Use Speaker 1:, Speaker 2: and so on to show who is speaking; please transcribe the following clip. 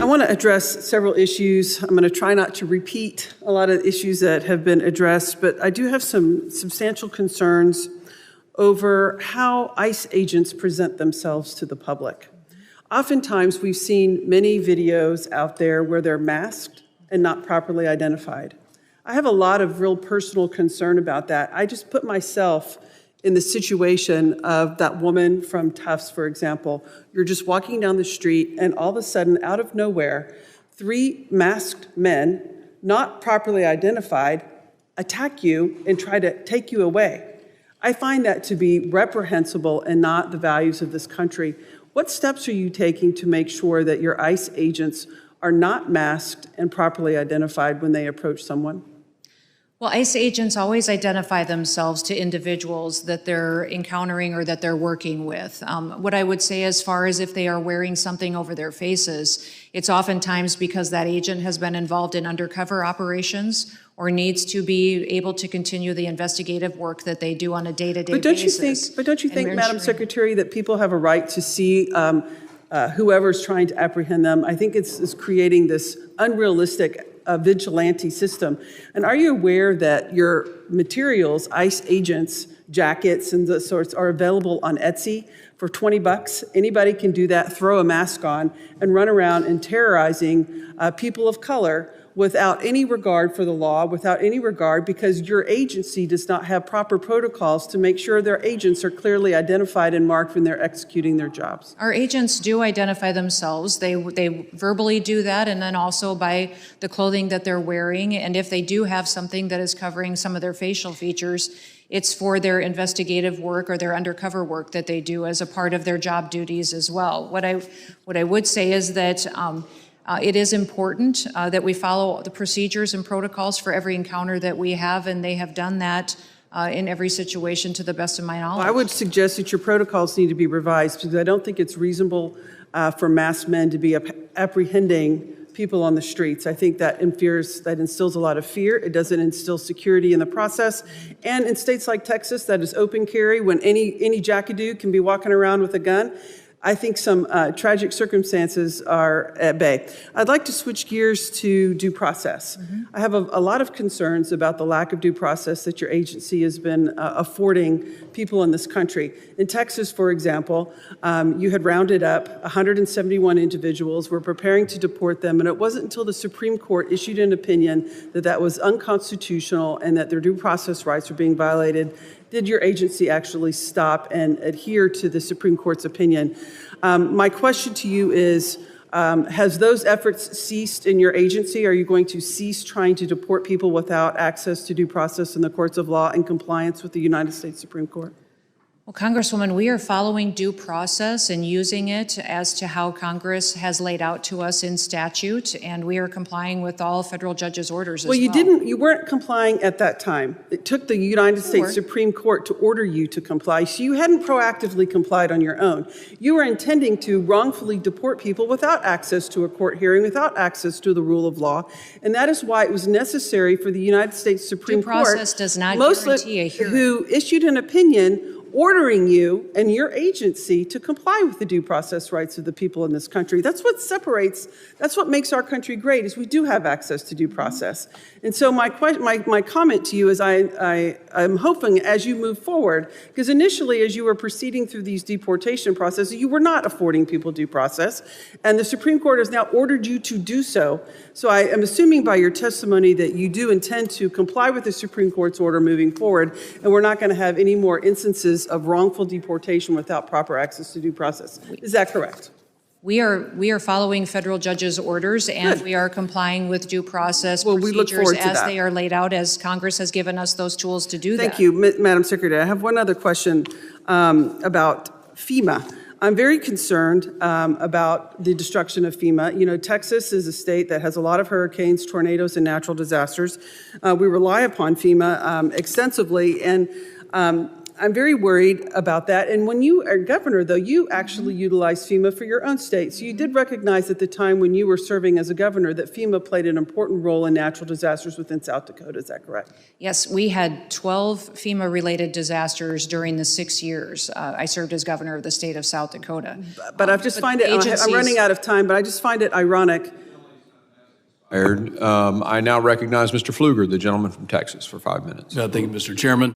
Speaker 1: want to address several issues. I'm going to try not to repeat a lot of issues that have been addressed, but I do have some substantial concerns over how ICE agents present themselves to the public. Oftentimes, we've seen many videos out there where they're masked and not properly identified. I have a lot of real personal concern about that. I just put myself in the situation of that woman from Tufts, for example. You're just walking down the street, and all of a sudden, out of nowhere, 3 masked men, not properly identified, attack you and try to take you away. I find that to be reprehensible and not the values of this country. What steps are you taking to make sure that your ICE agents are not masked and properly identified when they approach someone?
Speaker 2: Well, ICE agents always identify themselves to individuals that they're encountering or that they're working with. What I would say, as far as if they are wearing something over their faces, it's oftentimes because that agent has been involved in undercover operations or needs to be able to continue the investigative work that they do on a day-to-day basis.
Speaker 1: But don't you think, Madam Secretary, that people have a right to see whoever's trying to apprehend them? I think it's creating this unrealistic vigilante system. And are you aware that your materials, ICE agents, jackets, and the sorts are available on Etsy for $20? Anybody can do that, throw a mask on, and run around and terrorizing people of color without any regard for the law, without any regard, because your agency does not have proper protocols to make sure their agents are clearly identified and marked when they're executing their jobs.
Speaker 2: Our agents do identify themselves. They verbally do that, and then also by the clothing that they're wearing. And if they do have something that is covering some of their facial features, it's for their investigative work or their undercover work that they do as a part of their job duties as well. What I would say is that it is important that we follow the procedures and protocols for every encounter that we have, and they have done that in every situation to the best of my knowledge.
Speaker 1: Well, I would suggest that your protocols need to be revised, because I don't think it's reasonable for masked men to be apprehending people on the streets. I think that instills a lot of fear. It doesn't instill security in the process. And in states like Texas, that is open carry, when any jackadoo can be walking around with a gun. I think some tragic circumstances are at bay. I'd like to switch gears to due process. Mm-hmm. I have a lot of concerns about the lack of due process that your agency has been affording people in this country. In Texas, for example, you had rounded up 171 individuals, were preparing to deport them, and it wasn't until the Supreme Court issued an opinion that that was unconstitutional and that their due process rights were being violated did your agency actually stop and adhere to the Supreme Court's opinion. My question to you is, has those efforts ceased in your agency? Are you going to cease trying to deport people without access to due process in the courts of law in compliance with the United States Supreme Court?
Speaker 2: Well, Congresswoman, we are following due process and using it as to how Congress has laid out to us in statute, and we are complying with all federal judges' orders as well.
Speaker 1: Well, you weren't complying at that time. It took the United States Supreme Court to order you to comply, so you hadn't proactively complied on your own. You were intending to wrongfully deport people without access to a court hearing, without access to the rule of law, and that is why it was necessary for the United States Supreme Court,
Speaker 2: due process does not guarantee a hearing,
Speaker 1: who issued an opinion ordering you and your agency to comply with the due process rights of the people in this country. That's what makes our country great, is we do have access to due process. And so my comment to you is I'm hoping as you move forward, because initially as you were proceeding through these deportation processes, you were not affording people due process, and the Supreme Court has now ordered you to do so. So I am assuming by your testimony that you do intend to comply with the Supreme Court's order moving forward, and we're not going to have any more instances of wrongful deportation without proper access to due process. Is that correct?
Speaker 2: We are following federal judges' orders, and
Speaker 1: Good.
Speaker 2: We are complying with due process
Speaker 1: we look
Speaker 2: procedures
Speaker 1: forward to
Speaker 2: as
Speaker 1: that.
Speaker 2: they are laid out, as Congress has given us those tools to do that.
Speaker 1: Thank you, Madam Secretary. I have one other question about FEMA. I'm very concerned about the destruction of FEMA. You know, Texas is a state that has a lot of hurricanes, tornadoes, and natural disasters. We rely upon FEMA extensively, and I'm very worried about that. And when you are governor, though, you actually utilized FEMA for your own state. So you did recognize at the time when you were serving as a governor that FEMA played an important role in natural disasters within South Dakota. Is that correct?
Speaker 2: Yes, we had 12 FEMA-related disasters during the 6 years I served as governor of the state of South Dakota.
Speaker 1: But I just find it, I'm running out of time, but I just find it ironic.
Speaker 3: I now recognize Mr. Pfluger, the gentleman from Texas, for 5 minutes.
Speaker 4: Thank you, Mr. Chairman.